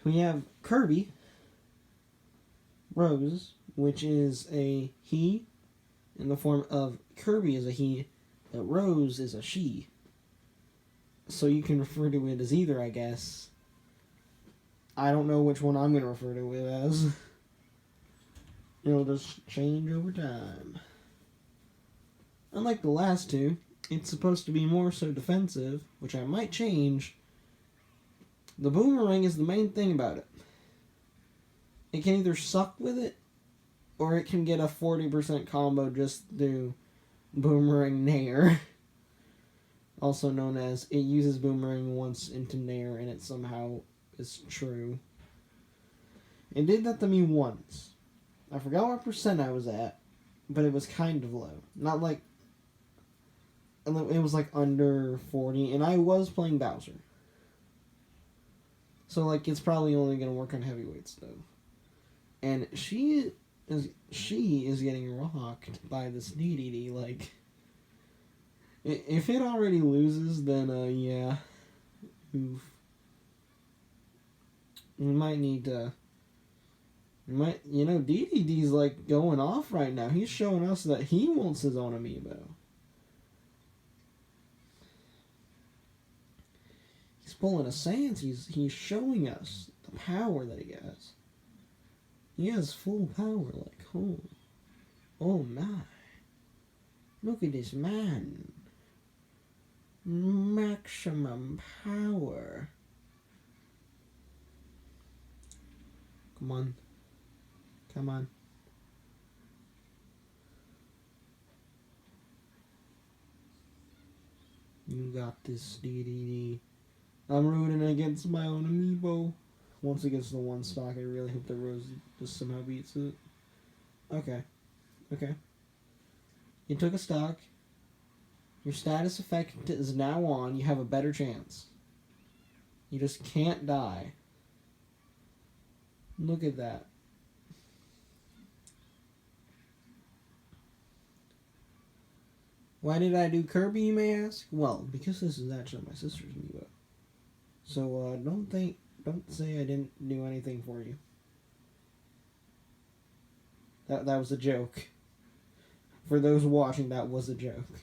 We have Kirby, Rose, which is a he, in the form of Kirby is a he, but Rose is a she. So you can refer to it as either, I guess. I don't know which one I'm going to refer to it as. It'll just change over time. Unlike the last two, it's supposed to be more so defensive, which I might change. The boomerang is the main thing about it. It can either suck with it, or it can get a 40% combo just through boomerang nair. Also known as, it uses boomerang once into nair and it somehow is true. It did that to me once. I forgot what percent I was at, but it was kind of low. Not like, it was like under 40, and I was playing Bowser. So like, it's probably only going to work on heavyweights though. And she is getting rocked by this DDD, like, if it already loses, then, yeah. Oof. We might need to... DDD's, like, going off right now. He's showing us that he wants his own amiibo. He's pulling a Sans. He's showing us the power that he has. He has full power, like, oh my. Look at this man. Maximum power. Come on. Come on. You got this, DDD. I'm rooting against my own amiibo. Once it gets to the one stock, I really hope that Rose just somehow beats it. Okay. Okay. You took a stock. Your status effect is now on. You have a better chance. You just can't die. Look at that. Why did I do Kirby, you may ask? Well, because this is actually my sister's amiibo. So, don't say I didn't do anything for you. That was a joke. For those watching, that was a joke.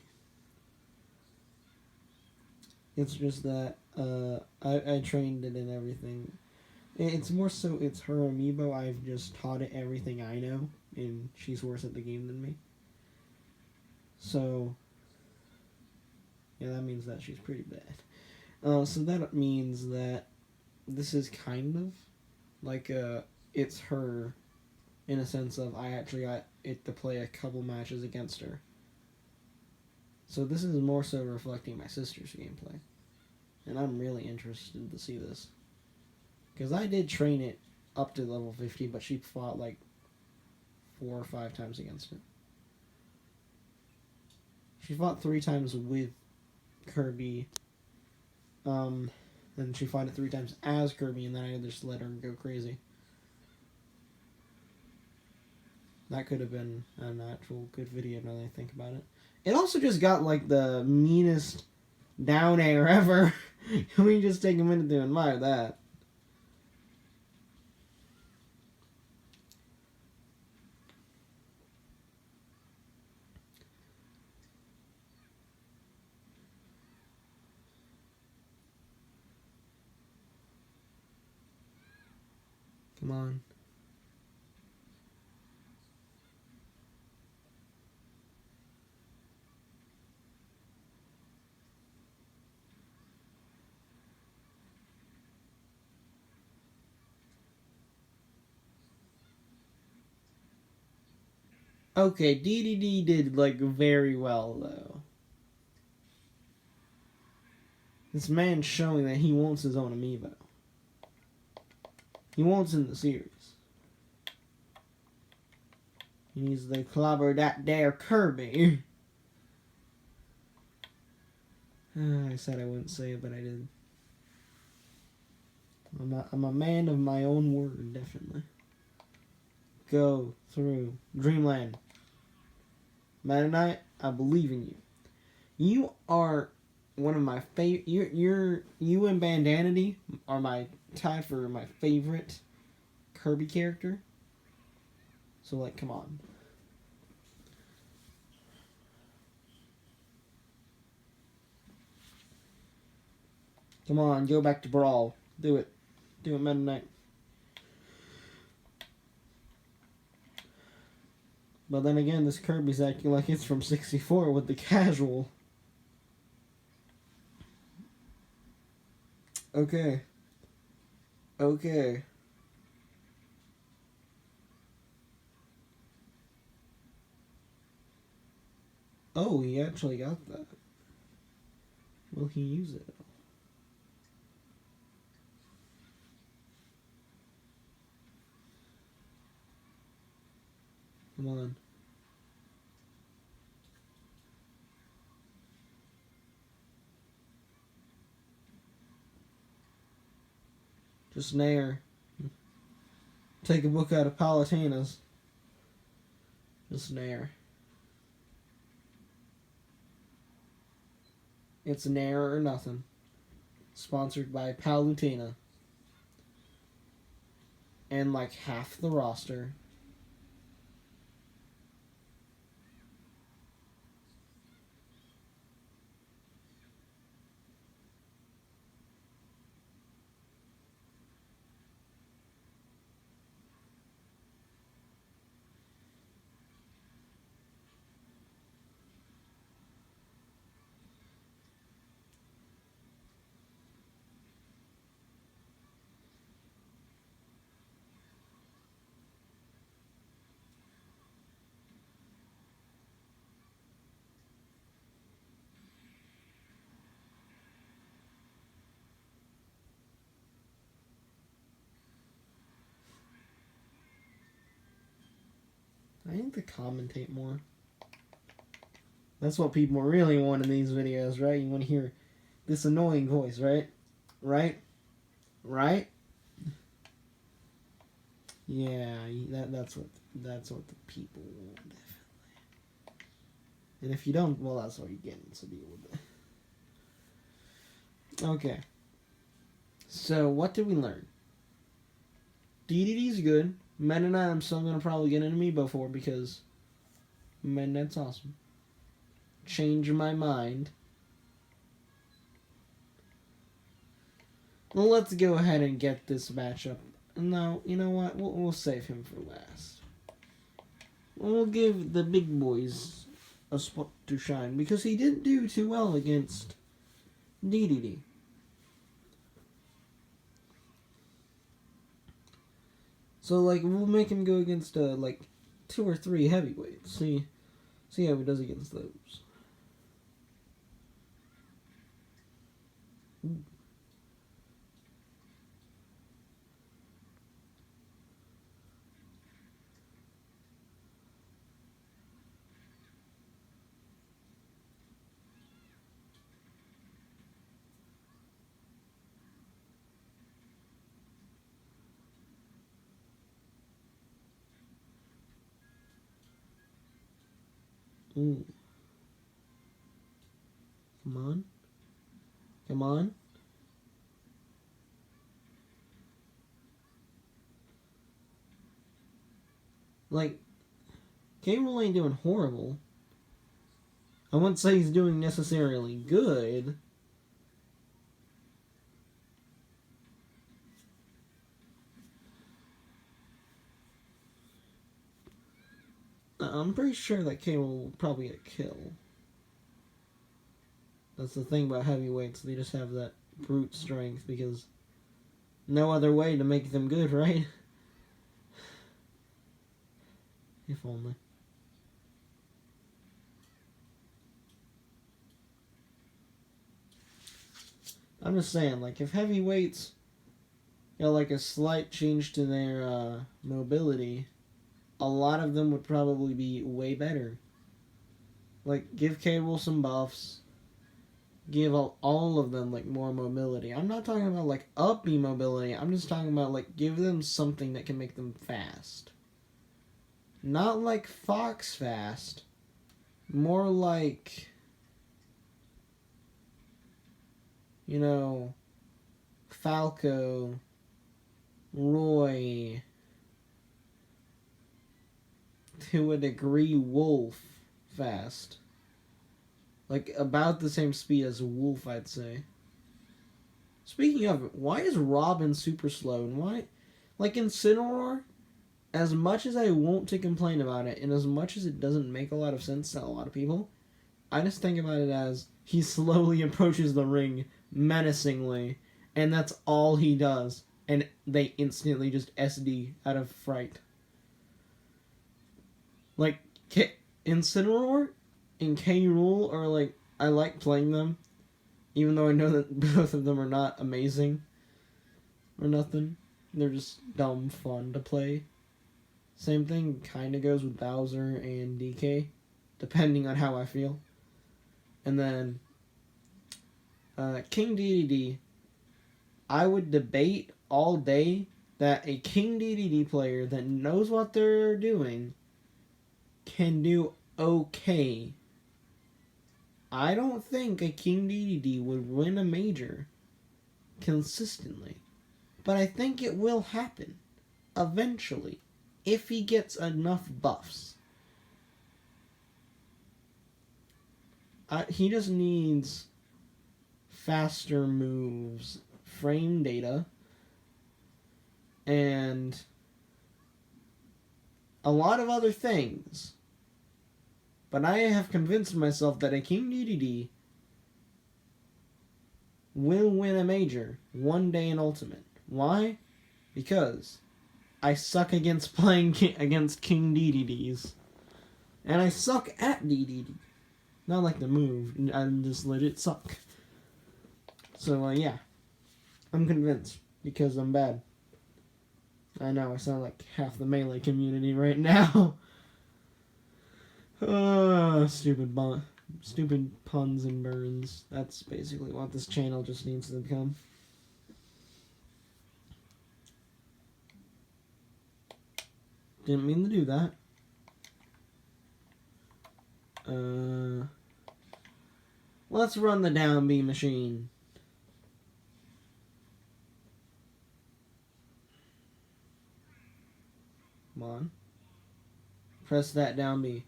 It's just that I trained it and everything. It's more so it's her amiibo. I've just taught it everything I know, and she's worse at the game than me. So, yeah, that means that she's pretty bad. So that means that this is kind of like it's her, in a sense of I actually got it to play a couple matches against her. So this is more so reflecting my sister's gameplay. And I'm really interested to see this. Because I did train it up to level 50, but she fought like 4 or 5 times against it. She fought 3 times with Kirby. And she fought it 3 times as Kirby, and then I just let her go crazy. That could have been an actual good video now that I think about it. It also just got like the meanest down air ever. We just take a minute to admire that. Come on. Okay, DDD did, like, very well, though. This man's showing that he wants his own amiibo. He wants in the series. He needs to clobber that there Kirby. I said I wouldn't say it, but I did. I'm a man of my own word, definitely. Go through Dreamland. Meta Knight, I believe in you. You are one of my favorite. You and Bandanity are my tied for my favorite Kirby character. So like, come on. Come on, go back to Brawl. Do it. Do it, Meta Knight. But then again, this Kirby's acting like it's from 64 with the casual. Okay. Okay. Oh, he actually got that. Will he use it? Come on. Just nair. Take a book out of Palutena's. Just nair. It's nair or nothing. Sponsored by Palutena. And like half the roster. I need to commentate more. That's what people really want in these videos, right? You want to hear this annoying voice, right? Right? Right? Yeah, that's what the people want, definitely. And if you don't, well, that's what you're getting, so deal with it. Okay. So, what did we learn? DDD's good. Meta Knight I'm still going to probably get an amiibo for because Meta Knight's awesome. Change my mind. Well, let's go ahead and get this matchup. No, you know what? We'll save him for last. We'll give the big boys a spot to shine because he didn't do too well against DDD. So, like, we'll make him go against, like, 2 or 3 heavyweights. See how he does against those. Ooh. Ooh. Come on. Come on. Like, K-Rool ain't doing horrible. I wouldn't say he's doing necessarily good. I'm pretty sure that K-Rool will probably get a kill. That's the thing about heavyweights. They just have that brute strength because no other way to make them good, right? If only. I'm just saying, like, if heavyweights got like a slight change to their mobility, a lot of them would probably be way better. Like, give K-Rool some buffs. Give all of them, like, more mobility. I'm not talking about, like, uppy mobility. I'm just talking about, like, give them something that can make them fast. Not like Fox fast, More like, you know, Falco, Roy, to a degree, Wolf fast. Like, about the same speed as Wolf, I'd say. Speaking of, why is Robin super slow? And why, like, Incineroar, as much as I want to complain about it, and as much as it doesn't make a lot of sense to a lot of people, I just think about it as he slowly approaches the ring menacingly, and that's all he does, and they instantly just SD out of fright. Like, Incineroar and K. Rool are like, I like playing them, even though I know that both of them are not amazing or nothing. They're just dumb fun to play. Same thing kind of goes with Bowser and DK, depending on how I feel. And then King DDD, I would debate all day that a King DDD player that knows what they're doing can do okay. I don't think a King DDD would win a major consistently, but I think it will happen eventually if he gets enough buffs. He just needs faster moves, frame data, and a lot of other things. But I have convinced myself that a King DDD will win a major one day in Ultimate. Why? Because I suck against playing against King DDDs. And I suck at DDD. Not like the move. I just legit suck. So, yeah. I'm convinced. Because I'm bad. I know, I sound like half the Melee community right now. Stupid puns and burns. That's basically what this channel just needs to become. Didn't mean to do that. Let's run the down B machine. Come on. Press that down B.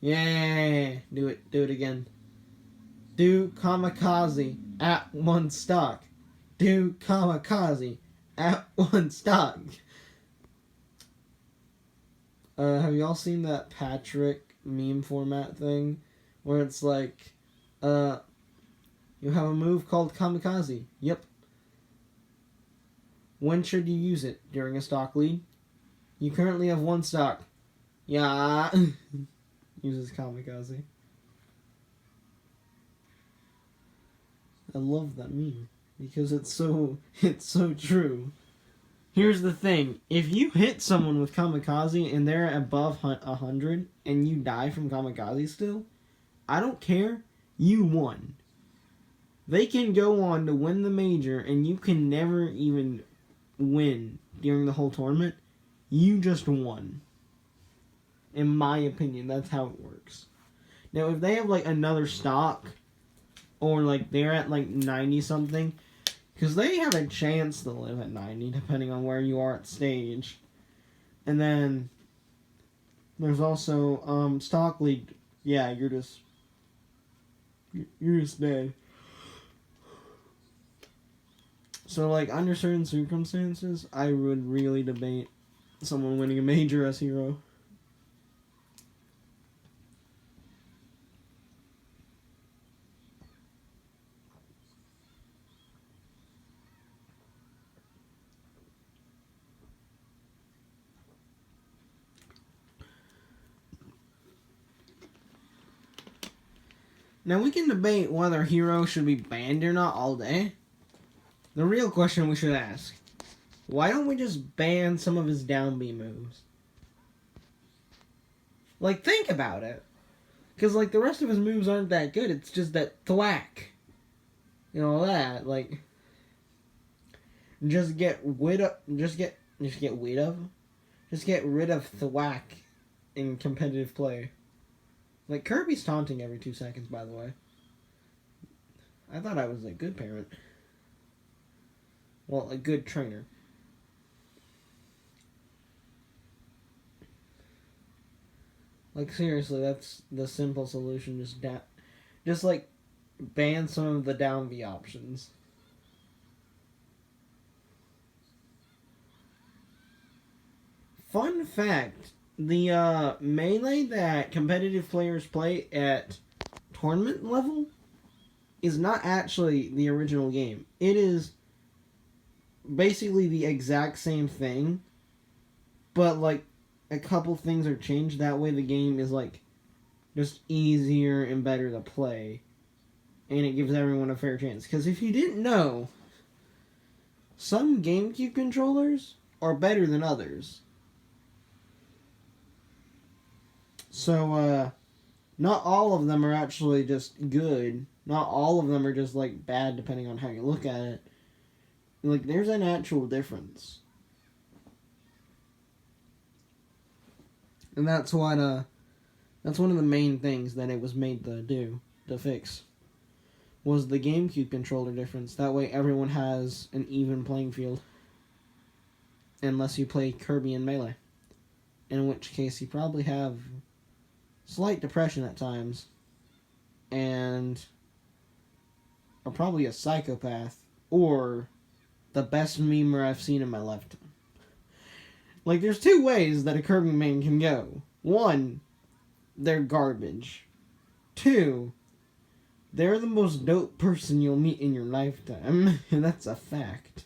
Yeah, do it again. Do kamikaze at one stock. Do kamikaze at one stock. Have y'all seen that Patrick meme format thing? Where it's like, you have a move called kamikaze. Yep. When should you use it? During a stock lead? You currently have one stock. Yeah. Uses kamikaze. I love that meme because it's so true. Here's the thing: if you hit someone with kamikaze and they're above 100 and you die from kamikaze still, I don't care. You won. They can go on to win the major and you can never even win during the whole tournament. You just won. In my opinion, that's how it works. Now, if they have, like, another stock, or, like, they're at, like, 90-something, because they have a chance to live at 90, depending on where you are at stage. And then, there's also, stock lead. Yeah, you're just dead. So, like, under certain circumstances, I would really debate someone winning a major as hero. Now, we can debate whether Hero should be banned or not all day. The real question we should ask, why don't we just ban some of his down B moves? Like, think about it. Because, like, the rest of his moves aren't that good. It's just that thwack. You know, that. Like, just get rid of thwack in competitive play. Like, Kirby's taunting every 2 seconds, by the way. I thought I was a good parent. Well, a good trainer. Like, seriously, that's the simple solution. Just like, ban some of the down B options. Fun fact, the Melee that competitive players play at tournament level is not actually the original game. It is basically the exact same thing, but like a couple things are changed. That way the game is like just easier and better to play, and it gives everyone a fair chance. Because if you didn't know, some GameCube controllers are better than others. So, not all of them are actually just good. Not all of them are just, like, bad depending on how you look at it. Like, there's an actual difference. And that's what, that's one of the main things that it was made to fix. Was the GameCube controller difference. That way everyone has an even playing field. Unless you play Kirby and Melee. In which case you probably have slight depression at times, and are probably a psychopath, or the best memer I've seen in my lifetime. Like, there's two ways that a Kirby main can go. One, they're garbage. Two, they're the most dope person you'll meet in your lifetime, and that's a fact.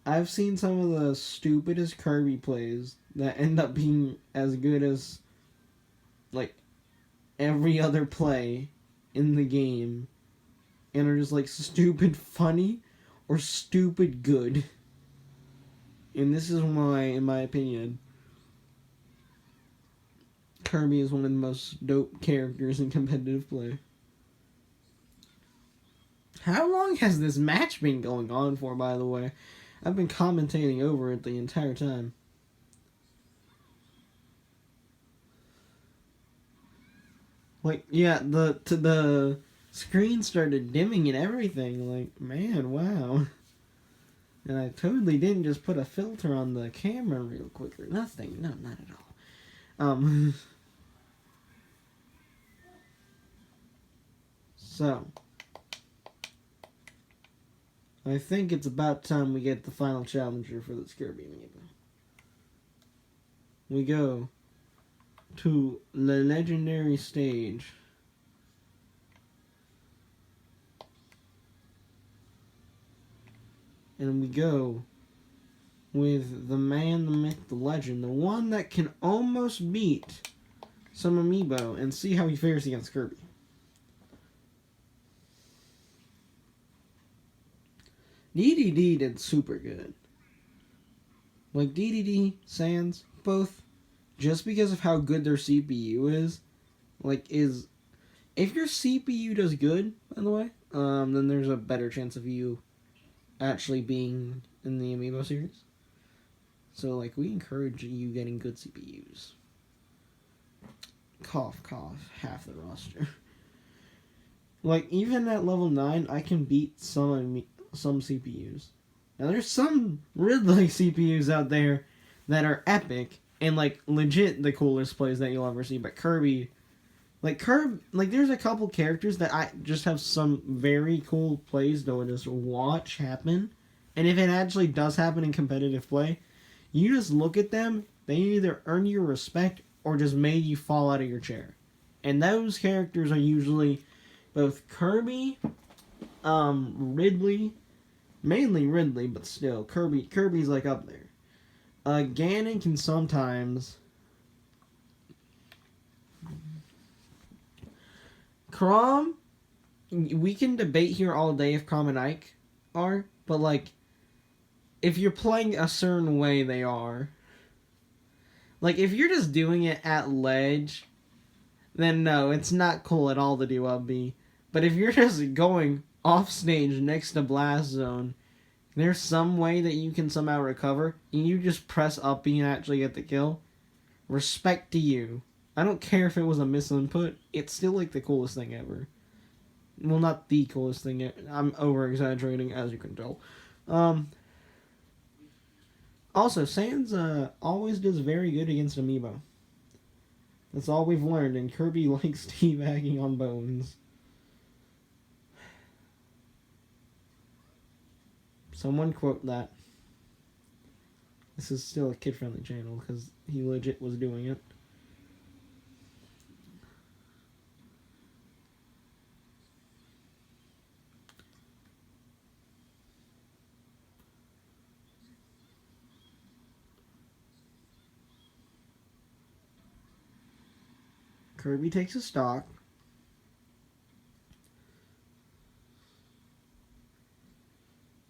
I've seen some of the stupidest Kirby plays that end up being as good as, like, every other play in the game, and are just, like, stupid funny or stupid good. And this is why, in my opinion, Kirby is one of the most dope characters in competitive play. How long has this match been going on for, by the way? I've been commentating over it the entire time. Like, yeah, the screen started dimming and everything. Like, man, wow. And I totally didn't just put a filter on the camera real quick or nothing. No, not at all. So, I think it's about time we get the final challenger for this Kirby amiibo. We go to the legendary stage. And we go with the man, the myth, the legend, the one that can almost beat some amiibo, and see how he fares against Kirby. DDD did super good. Like, DDD, Sans, both, just because of how good their CPU is, like, if your CPU does good, by the way, then there's a better chance of you actually being in the amiibo series. So, like, we encourage you getting good CPUs. Cough, cough, half the roster. Like, even at level 9, I can beat some CPUs. Now, there's some Ridley CPUs out there that are epic and, like, legit the coolest plays that you'll ever see. But Kirby, there's a couple characters that I just have some very cool plays that would just watch happen. And if it actually does happen in competitive play, you just look at them, they either earn your respect or just made you fall out of your chair. And those characters are usually both Kirby, Ridley, mainly Ridley, but still, Kirby's like up there. Ganon can sometimes. Chrom, we can debate here all day if Chrom and Ike are, but like, if you're playing a certain way, they are. Like, if you're just doing it at ledge, then no, it's not cool at all to do up B. But if you're just going off stage next to Blast Zone, there's some way that you can somehow recover, and you just press up B and actually get the kill. Respect to you. I don't care if it was a misinput. It's still like the coolest thing ever. Well, not the coolest thing ever. I'm over exaggerating, as you can tell. Also, Sans always does very good against Amiibo. That's all we've learned, and Kirby likes teabagging on bones. Someone quote that. This is still a kid-friendly channel, because he legit was doing it. Kirby takes a stock.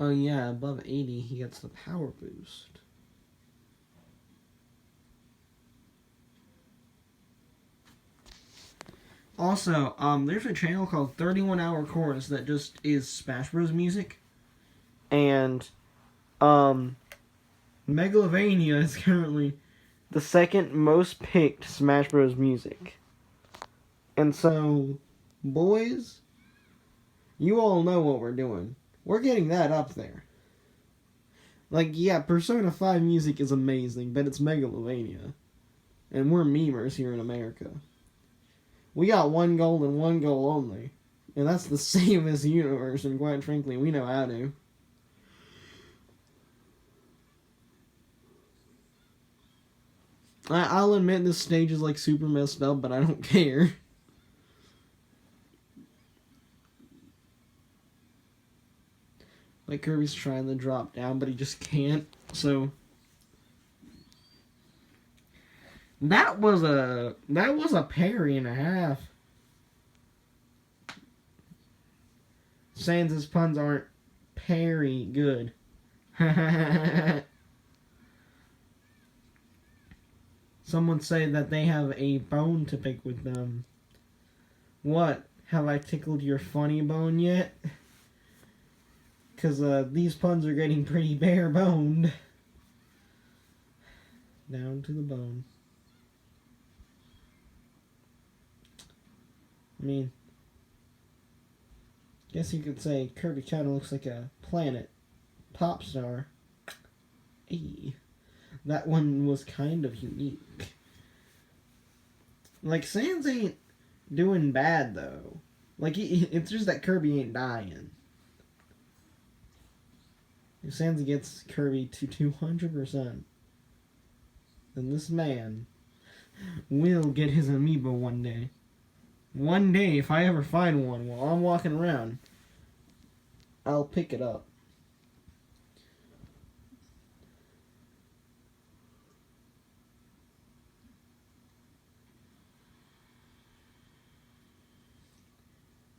Oh yeah, above 80, he gets the power boost. Also, there's a channel called 31 Hour Chorus that just is Smash Bros. Music. And, Megalovania is currently the second most picked Smash Bros. Music. And so, boys, you all know what we're doing. We're getting that up there. Like, yeah, Persona 5 music is amazing, but it's Megalovania. And we're memers here in America. We got one goal and one goal only. And that's the same as the universe, and quite frankly, we know how to. I'll admit this stage is like super messed up, but I don't care. Like Kirby's trying to drop down, but he just can't. So that was a parry and a half. Sans' puns aren't parry good. Someone say that they have a bone to pick with them. What? Have I tickled your funny bone yet? Because these puns are getting pretty bare-boned. Down to the bone. I mean, guess you could say Kirby kind of looks like a planet pop star. Hey, that one was kind of unique. Like, Sans ain't doing bad, though. Like, it's just that Kirby ain't dying. If Sans gets Kirby to 200%, then this man will get his amiibo one day. One day, if I ever find one while I'm walking around, I'll pick it up.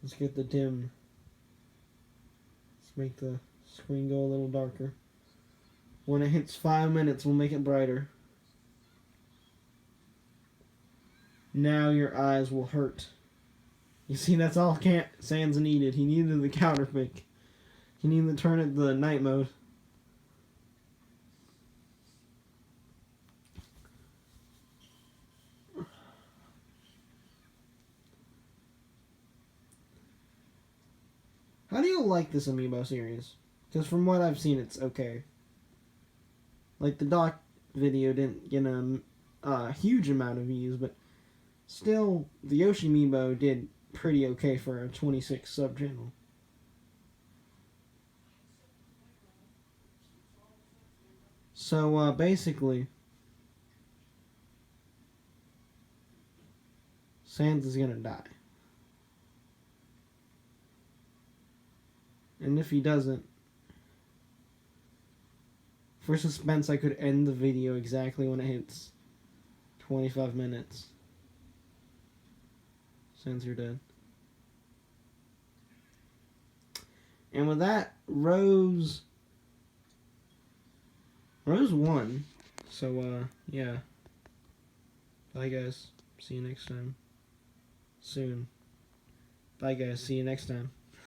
Let's get the dim. Let's make the screen go a little darker. When it hits 5 minutes, we'll make it brighter. Now your eyes will hurt. You see, that's all Sans needed. He needed the counter pick. He needed to turn it to the night mode. How do you like this amiibo series? Because from what I've seen, it's okay. Like, the Doc video didn't get a huge amount of views, but still, the Yoshi amiibo did pretty okay for a 26 sub channel. So, basically, Sans is gonna die. And if he doesn't, for suspense, I could end the video exactly when it hits 25 minutes. Sans, you're dead. And with that, Rose won. So, yeah. Bye, guys. See you next time. Soon. Bye, guys. See you next time.